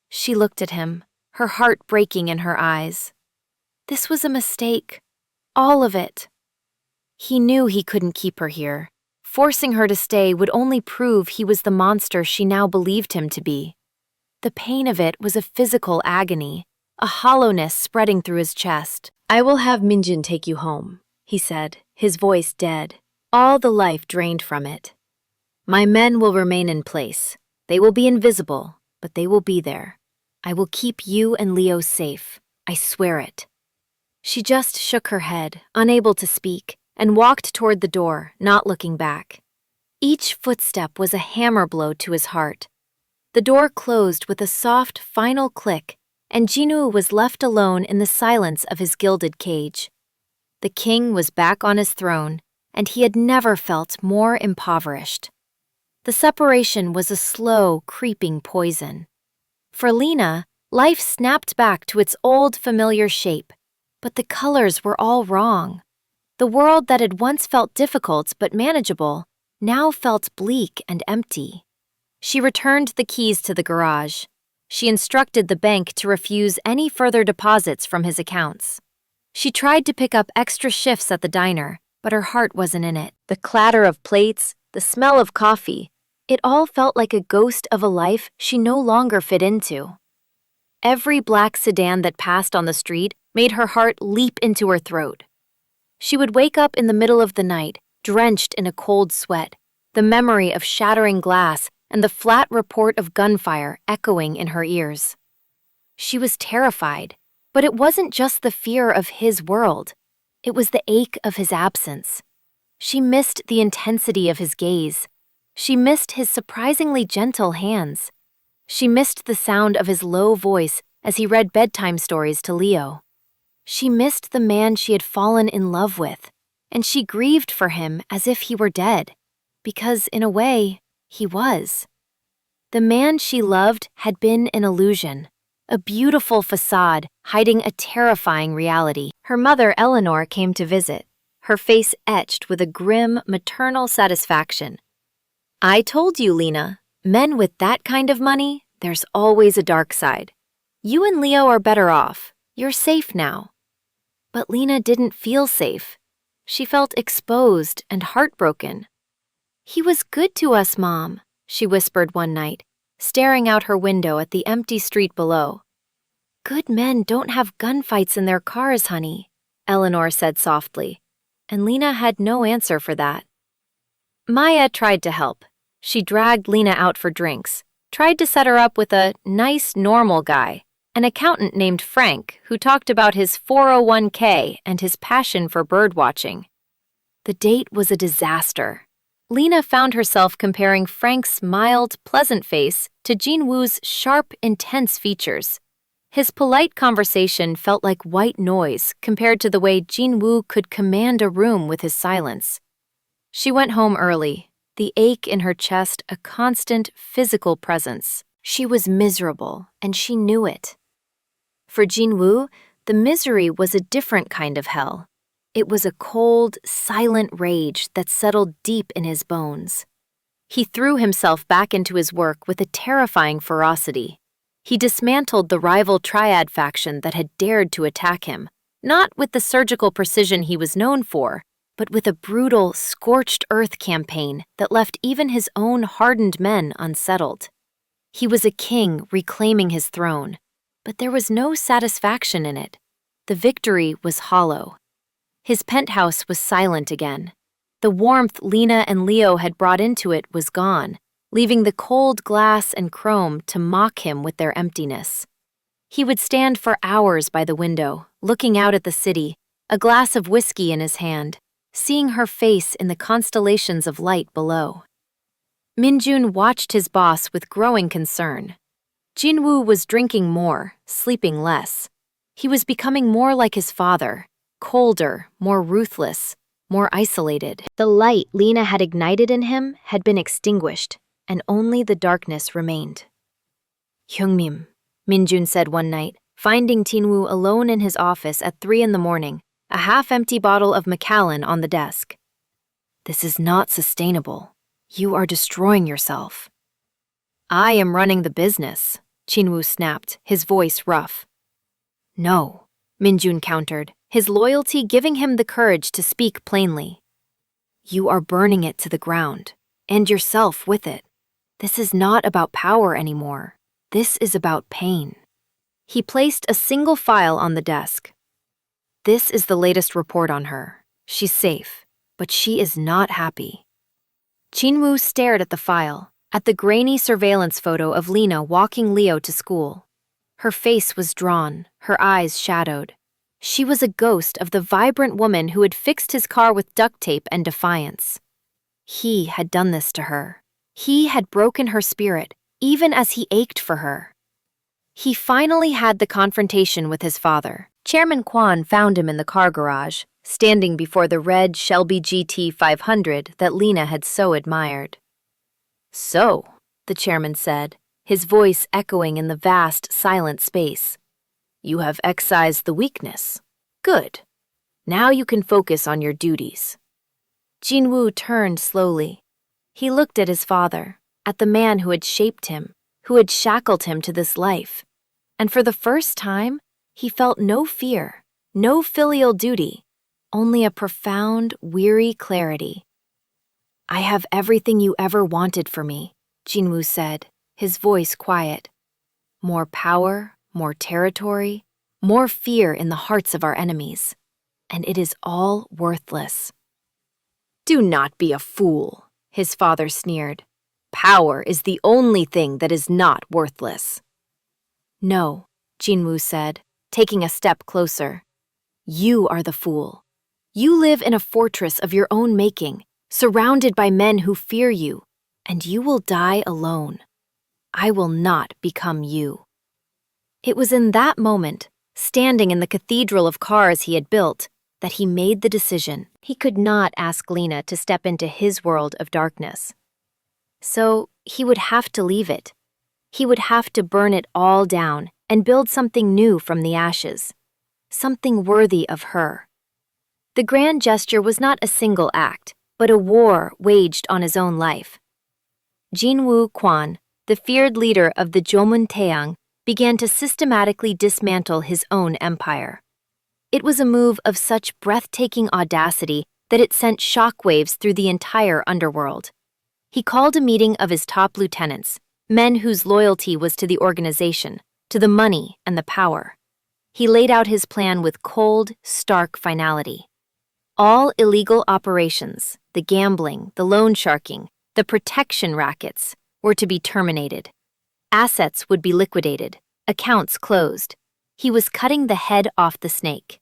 She looked at him, her heart breaking in her eyes. This was a mistake, all of it. He knew he couldn't keep her here. Forcing her to stay would only prove he was the monster she now believed him to be. The pain of it was a physical agony, a hollowness spreading through his chest. I will have Minjin take you home, he said, his voice dead, all the life drained from it. My men will remain in place. They will be invisible, but they will be there. I will keep you and Leo safe. I swear it. She just shook her head, unable to speak, and walked toward the door, not looking back. Each footstep was a hammer blow to his heart. The door closed with a soft, final click, and Jinwoo was left alone in the silence of his gilded cage. The king was back on his throne, and he had never felt more impoverished. The separation was a slow, creeping poison. For Lena, life snapped back to its old, familiar shape, but the colors were all wrong. The world that had once felt difficult but manageable now felt bleak and empty. She returned the keys to the garage. She instructed the bank to refuse any further deposits from his accounts. She tried to pick up extra shifts at the diner, but her heart wasn't in it. The clatter of plates, the smell of coffee, it all felt like a ghost of a life she no longer fit into. Every black sedan that passed on the street made her heart leap into her throat. She would wake up in the middle of the night, drenched in a cold sweat, the memory of shattering glass and the flat report of gunfire echoing in her ears. She was terrified, but it wasn't just the fear of his world. It was the ache of his absence. She missed the intensity of his gaze. She missed his surprisingly gentle hands. She missed the sound of his low voice as he read bedtime stories to Leo. She missed the man she had fallen in love with, and she grieved for him as if he were dead, because in a way, he was. The man she loved had been an illusion, a beautiful facade hiding a terrifying reality. Her mother, Eleanor, came to visit, her face etched with a grim, maternal satisfaction. I told you, Lena, men with that kind of money, there's always a dark side. You and Leo are better off. You're safe now. But Lena didn't feel safe. She felt exposed and heartbroken. He was good to us, Mom, she whispered one night, staring out her window at the empty street below. Good men don't have gunfights in their cars, honey, Eleanor said softly, and Lena had no answer for that. Maya tried to help. She dragged Lena out for drinks, tried to set her up with a nice, normal guy, an accountant named Frank who talked about his 401k and his passion for birdwatching. The date was a disaster. Lena found herself comparing Frank's mild, pleasant face to Jinwoo's sharp, intense features. His polite conversation felt like white noise compared to the way Jinwoo could command a room with his silence. She went home early, the ache in her chest a constant physical presence. She was miserable, and she knew it. For Jinwoo, the misery was a different kind of hell. It was a cold, silent rage that settled deep in his bones. He threw himself back into his work with a terrifying ferocity. He dismantled the rival triad faction that had dared to attack him, not with the surgical precision he was known for, but with a brutal, scorched earth campaign that left even his own hardened men unsettled. He was a king reclaiming his throne, but there was no satisfaction in it. The victory was hollow. His penthouse was silent again. The warmth Lena and Leo had brought into it was gone, leaving the cold glass and chrome to mock him with their emptiness. He would stand for hours by the window, looking out at the city, a glass of whiskey in his hand, seeing her face in the constellations of light below. Minjun watched his boss with growing concern. Jinwoo was drinking more, sleeping less. He was becoming more like his father, colder, more ruthless, more isolated. The light Lena had ignited in him had been extinguished, and only the darkness remained. "Hyungmim," Minjun said one night, finding Jinwoo alone in his office at 3 a.m, a half-empty bottle of Macallan on the desk. "This is not sustainable. You are destroying yourself." "I am running the business," Jinwoo snapped, his voice rough. "No," Minjun countered, his loyalty giving him the courage to speak plainly. "You are burning it to the ground, and yourself with it. This is not about power anymore. This is about pain." He placed a single file on the desk. "This is the latest report on her. She's safe, but she is not happy." Jinwoo stared at the file, at the grainy surveillance photo of Lena walking Leo to school. Her face was drawn, her eyes shadowed. She was a ghost of the vibrant woman who had fixed his car with duct tape and defiance. He had done this to her. He had broken her spirit, even as he ached for her. He finally had the confrontation with his father. Chairman Kwan found him in the car garage, standing before the red Shelby GT 500 that Lena had so admired. "So," the chairman said, his voice echoing in the vast, silent space, "you have excised the weakness. Good. Now you can focus on your duties." Jinwoo turned slowly. He looked at his father, at the man who had shaped him, who had shackled him to this life. And for the first time, he felt no fear, no filial duty, only a profound, weary clarity. "I have everything you ever wanted for me," Jinwoo said, his voice quiet. "More power, more territory, more fear in the hearts of our enemies. And it is all worthless." "Do not be a fool," his father sneered. "Power is the only thing that is not worthless." "No," Jinwoo said, taking a step closer. "You are the fool. You live in a fortress of your own making, surrounded by men who fear you, and you will die alone. I will not become you." It was in that moment, standing in the cathedral of cars he had built, that he made the decision. He could not ask Lena to step into his world of darkness. So he would have to leave it. He would have to burn it all down and build something new from the ashes, something worthy of her. The grand gesture was not a single act, but a war waged on his own life. Jinwoo Kwan, the feared leader of the Jomuntaeyang, began to systematically dismantle his own empire. It was a move of such breathtaking audacity that it sent shockwaves through the entire underworld. He called a meeting of his top lieutenants, men whose loyalty was to the organization, to the money and the power. He laid out his plan with cold, stark finality. All illegal operations, the gambling, the loan sharking, the protection rackets, were to be terminated. Assets would be liquidated, accounts closed. He was cutting the head off the snake.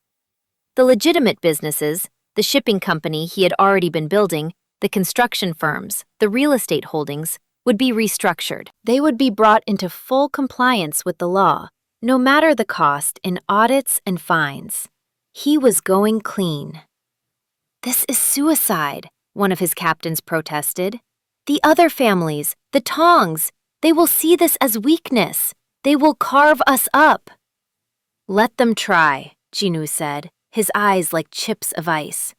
The legitimate businesses, the shipping company he had already been building, the construction firms, the real estate holdings, would be restructured. They would be brought into full compliance with the law, no matter the cost in audits and fines. He was going clean. "This is suicide," one of his captains protested. "The other families, the Tongs, they will see this as weakness. They will carve us up." "Let them try," Jinwoo said, his eyes like chips of ice.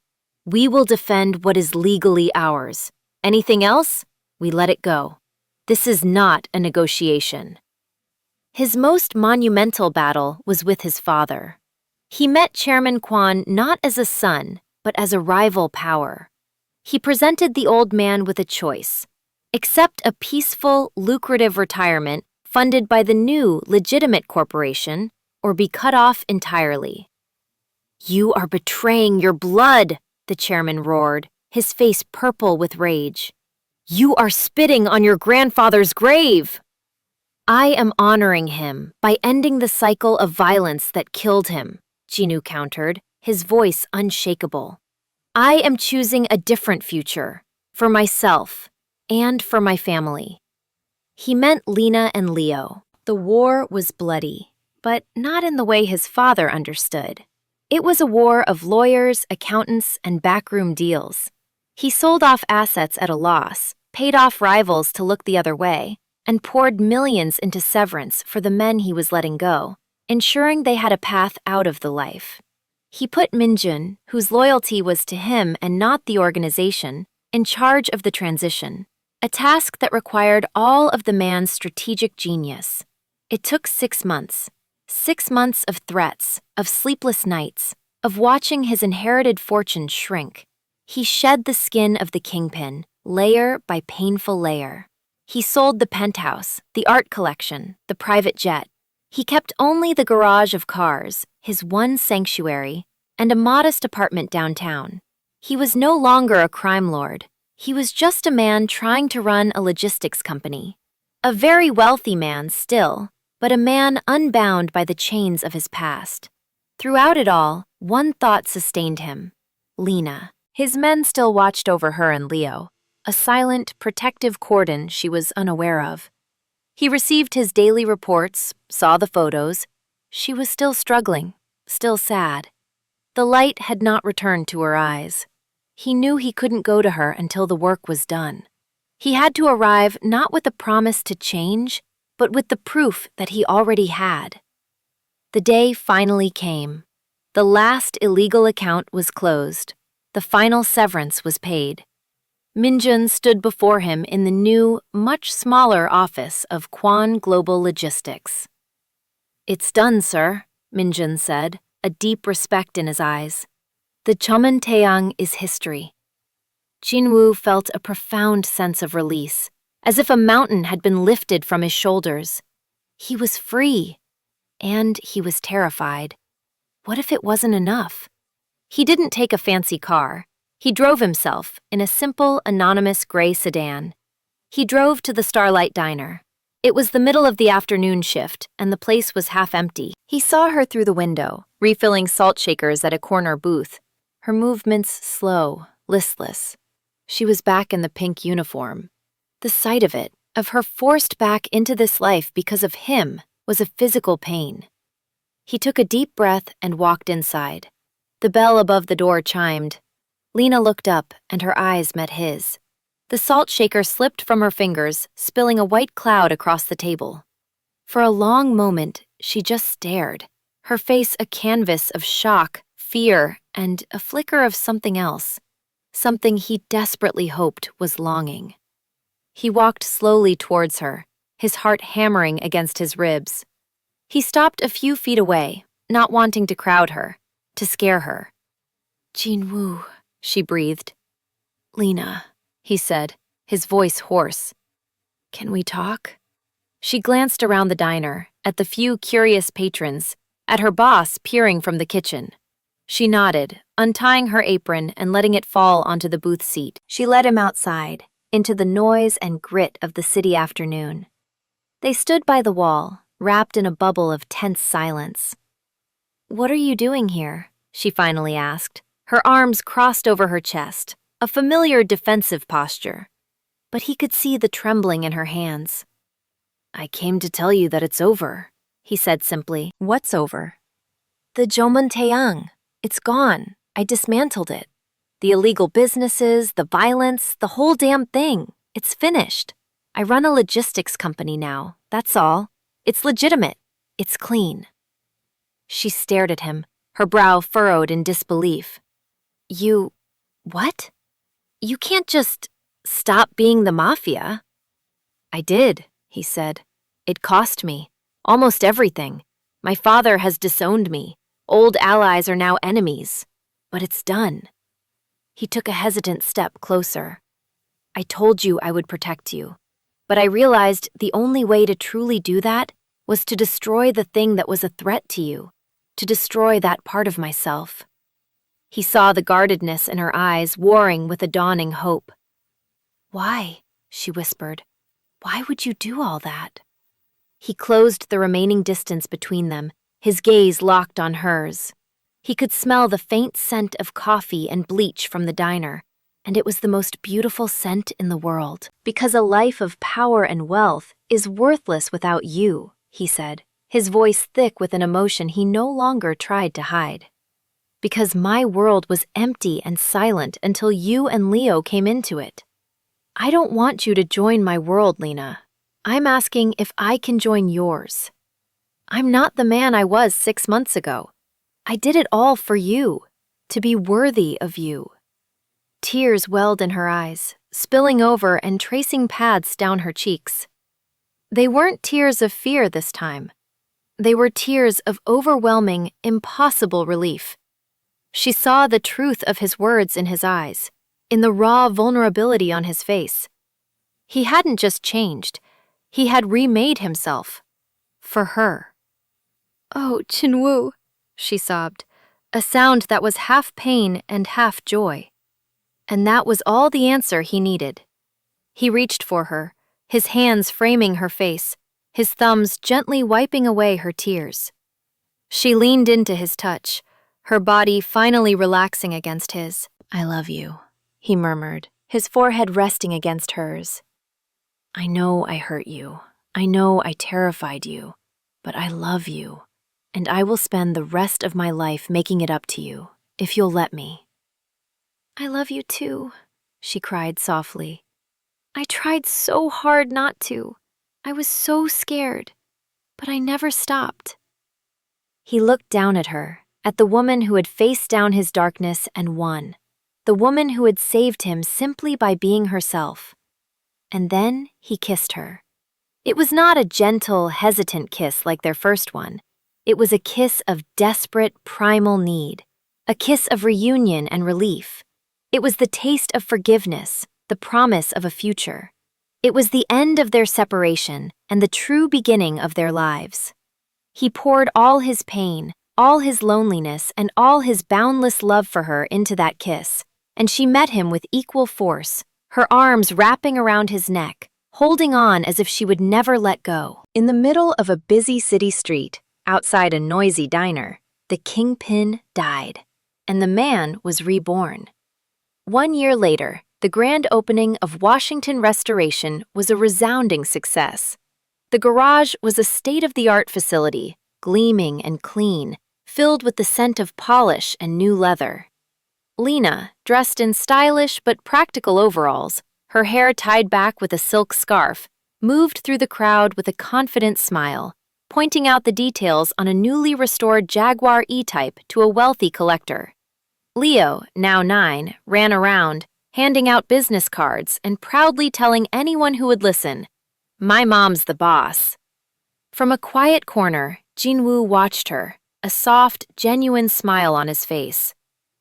"We will defend what is legally ours. Anything else, we let it go. This is not a negotiation." His most monumental battle was with his father. He met Chairman Kwan not as a son, but as a rival power. He presented the old man with a choice: accept a peaceful, lucrative retirement funded by the new, legitimate corporation, or be cut off entirely. "You are betraying your blood," the chairman roared, his face purple with rage. "You are spitting on your grandfather's grave!" "I am honoring him by ending the cycle of violence that killed him," Jinwoo countered, his voice unshakable. "I am choosing a different future, for myself and for my family." He meant Lena and Leo. The war was bloody, but not in the way his father understood. It was a war of lawyers, accountants, and backroom deals. He sold off assets at a loss, paid off rivals to look the other way, and poured millions into severance for the men he was letting go, ensuring they had a path out of the life. He put Minjun, whose loyalty was to him and not the organization, in charge of the transition, a task that required all of the man's strategic genius. It took 6 months. 6 months of threats, of sleepless nights, of watching his inherited fortune shrink. He shed the skin of the kingpin, layer by painful layer. He sold the penthouse, the art collection, the private jet. He kept only the garage of cars, his one sanctuary, and a modest apartment downtown. He was no longer a crime lord. He was just a man trying to run a logistics company. A very wealthy man still, but a man unbound by the chains of his past. Throughout it all, one thought sustained him: Lena. His men still watched over her and Leo, a silent, protective cordon she was unaware of. He received his daily reports, saw the photos. She was still struggling, still sad. The light had not returned to her eyes. He knew he couldn't go to her until the work was done. He had to arrive not with a promise to change, but with the proof that he already had. The day finally came. The last illegal account was closed. The final severance was paid. Minjun stood before him in the new, much smaller office of Kwon Global Logistics. "It's done, sir," Minjun said, a deep respect in his eyes. "The Chomun Taeyang is history." Jinwoo felt a profound sense of release, as if a mountain had been lifted from his shoulders. He was free, and he was terrified. What if it wasn't enough? He didn't take a fancy car. He drove himself in a simple, anonymous gray sedan. He drove to the Starlight Diner. It was the middle of the afternoon shift, and the place was half empty. He saw her through the window, refilling salt shakers at a corner booth. Her movements slow, listless. She was back in the pink uniform. The sight of it, of her forced back into this life because of him, was a physical pain. He took a deep breath and walked inside. The bell above the door chimed. Lena looked up, and her eyes met his. The salt shaker slipped from her fingers, spilling a white cloud across the table. For a long moment, she just stared, her face a canvas of shock, fear, and a flicker of something else, something he desperately hoped was longing. He walked slowly towards her, his heart hammering against his ribs. He stopped a few feet away, not wanting to crowd her, to scare her. "Jinwoo," she breathed. "Lena," he said, his voice hoarse. "Can we talk?" She glanced around the diner, at the few curious patrons, at her boss peering from the kitchen. She nodded, untying her apron and letting it fall onto the booth seat. She led him outside, into the noise and grit of the city afternoon. They stood by the wall, wrapped in a bubble of tense silence. "What are you doing here?" she finally asked, her arms crossed over her chest, a familiar defensive posture. But he could see the trembling in her hands. "I came to tell you that it's over," he said simply. "What's over?" "The Chomun Taeyang. It's gone. I dismantled it. The illegal businesses, the violence, the whole damn thing. It's finished. I run a logistics company now, that's all. It's legitimate. It's clean." She stared at him, her brow furrowed in disbelief. "You... what? You can't just stop being the Mafia." "I did," he said. "It cost me. Almost everything. My father has disowned me. Old allies are now enemies. But it's done." He took a hesitant step closer. "I told you I would protect you. But I realized the only way to truly do that was to destroy the thing that was a threat to you, to destroy that part of myself." He saw the guardedness in her eyes warring with a dawning hope. "Why?" she whispered. "Why would you do all that?" He closed the remaining distance between them, his gaze locked on hers. He could smell the faint scent of coffee and bleach from the diner, and it was the most beautiful scent in the world. "Because a life of power and wealth is worthless without you," he said, his voice thick with an emotion he no longer tried to hide. "Because my world was empty and silent until you and Leo came into it. I don't want you to join my world, Lena. I'm asking if I can join yours. I'm not the man I was 6 months ago. I did it all for you, to be worthy of you." Tears welled in her eyes, spilling over and tracing paths down her cheeks. They weren't tears of fear this time. They were tears of overwhelming, impossible relief. She saw the truth of his words in his eyes, in the raw vulnerability on his face. He hadn't just changed, he had remade himself. For her. "Oh, Jinwoo," she sobbed, a sound that was half pain and half joy. And that was all the answer he needed. He reached for her, his hands framing her face, his thumbs gently wiping away her tears. She leaned into his touch, her body finally relaxing against his. "I love you," he murmured, his forehead resting against hers. "I know I hurt you. I know I terrified you. But I love you, and I will spend the rest of my life making it up to you, if you'll let me." "I love you too," she cried softly. "I tried so hard not to. I was so scared, but I never stopped." He looked down at her, at the woman who had faced down his darkness and won, the woman who had saved him simply by being herself. And then he kissed her. It was not a gentle, hesitant kiss like their first one. It was a kiss of desperate, primal need, a kiss of reunion and relief. It was the taste of forgiveness, the promise of a future. It was the end of their separation and the true beginning of their lives. He poured all his pain, all his loneliness, and all his boundless love for her into that kiss, and she met him with equal force, her arms wrapping around his neck, holding on as if she would never let go. In the middle of a busy city street, outside a noisy diner, the kingpin died, and the man was reborn. 1 year later, the grand opening of Washington Restoration was a resounding success. The garage was a state-of-the-art facility, gleaming and clean, filled with the scent of polish and new leather. Lena, dressed in stylish but practical overalls, her hair tied back with a silk scarf, moved through the crowd with a confident smile, pointing out the details on a newly restored Jaguar E-Type to a wealthy collector. Leo, now 9, ran around, handing out business cards and proudly telling anyone who would listen, "My mom's the boss." From a quiet corner, Jinwoo watched her, a soft, genuine smile on his face.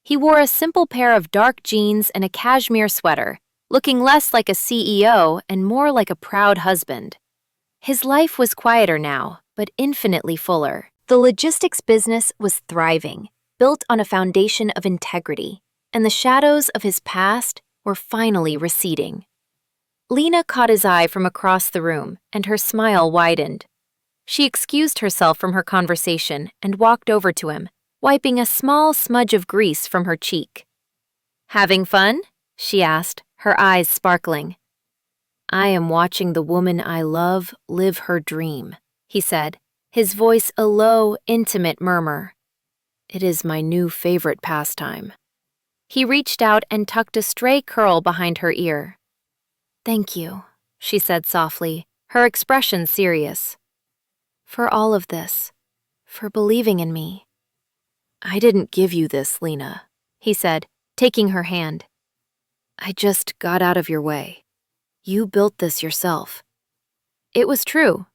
He wore a simple pair of dark jeans and a cashmere sweater, looking less like a CEO and more like a proud husband. His life was quieter now, but infinitely fuller. The logistics business was thriving, built on a foundation of integrity, and the shadows of his past were finally receding. Lena caught his eye from across the room, and her smile widened. She excused herself from her conversation and walked over to him, wiping a small smudge of grease from her cheek. "Having fun?" she asked, her eyes sparkling. "I am watching the woman I love live her dream," he said, his voice a low, intimate murmur. "It is my new favorite pastime." He reached out and tucked a stray curl behind her ear. "Thank you," she said softly, her expression serious. "For all of this, for believing in me." "I didn't give you this, Lena," he said, taking her hand. "I just got out of your way. You built this yourself." It was true.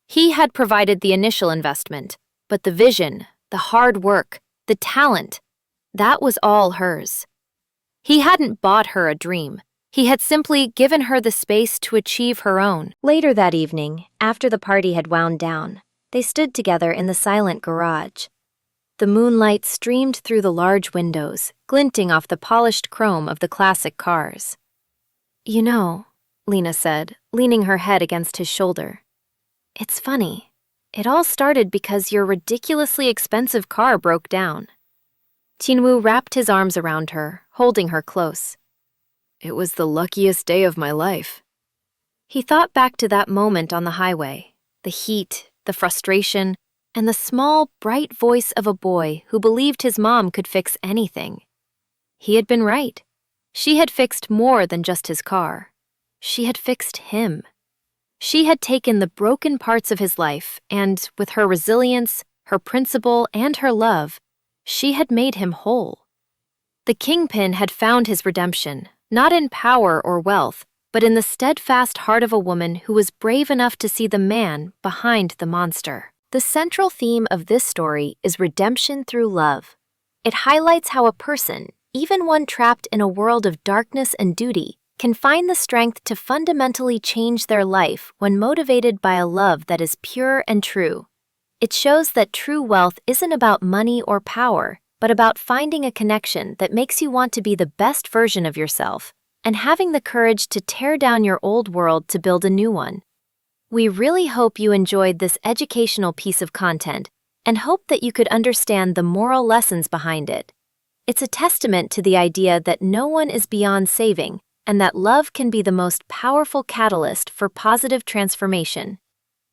He had provided the initial investment, but the vision, the hard work, the talent, that was all hers. He hadn't bought her a dream. He had simply given her the space to achieve her own. Later that evening, after the party had wound down, they stood together in the silent garage. The moonlight streamed through the large windows, glinting off the polished chrome of the classic cars. "You know," Lena said, leaning her head against his shoulder, "it's funny. It all started because your ridiculously expensive car broke down." Jinwoo wrapped his arms around her, holding her close. "It was the luckiest day of my life." He thought back to that moment on the highway, the heat, the frustration, and the small, bright voice of a boy who believed his mom could fix anything. He had been right. She had fixed more than just his car. She had fixed him. She had taken the broken parts of his life and, with her resilience, her principle, and her love, she had made him whole. The kingpin had found his redemption, not in power or wealth, but in the steadfast heart of a woman who was brave enough to see the man behind the monster. The central theme of this story is redemption through love. It highlights how a person, even one trapped in a world of darkness and duty, can find the strength to fundamentally change their life when motivated by a love that is pure and true. It shows that true wealth isn't about money or power, but about finding a connection that makes you want to be the best version of yourself and having the courage to tear down your old world to build a new one. We really hope you enjoyed this educational piece of content and hope that you could understand the moral lessons behind it. It's a testament to the idea that no one is beyond saving and that love can be the most powerful catalyst for positive transformation.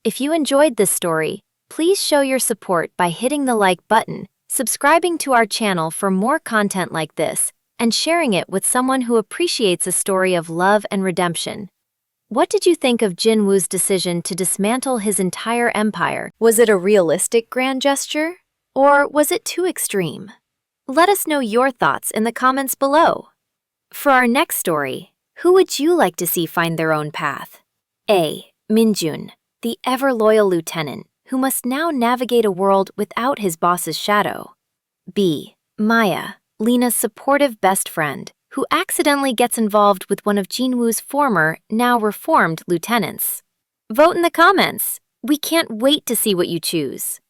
If you enjoyed this story, please show your support by hitting the like button, subscribing to our channel for more content like this, and sharing it with someone who appreciates a story of love and redemption. What did you think of Jinwoo's decision to dismantle his entire empire? Was it a realistic grand gesture? Or was it too extreme? Let us know your thoughts in the comments below. For our next story, who would you like to see find their own path? A. Minjun, the ever-loyal lieutenant, who must now navigate a world without his boss's shadow. B. Maya, Lena's supportive best friend, who accidentally gets involved with one of Jinwoo's former, now reformed lieutenants. Vote in the comments. We can't wait to see what you choose.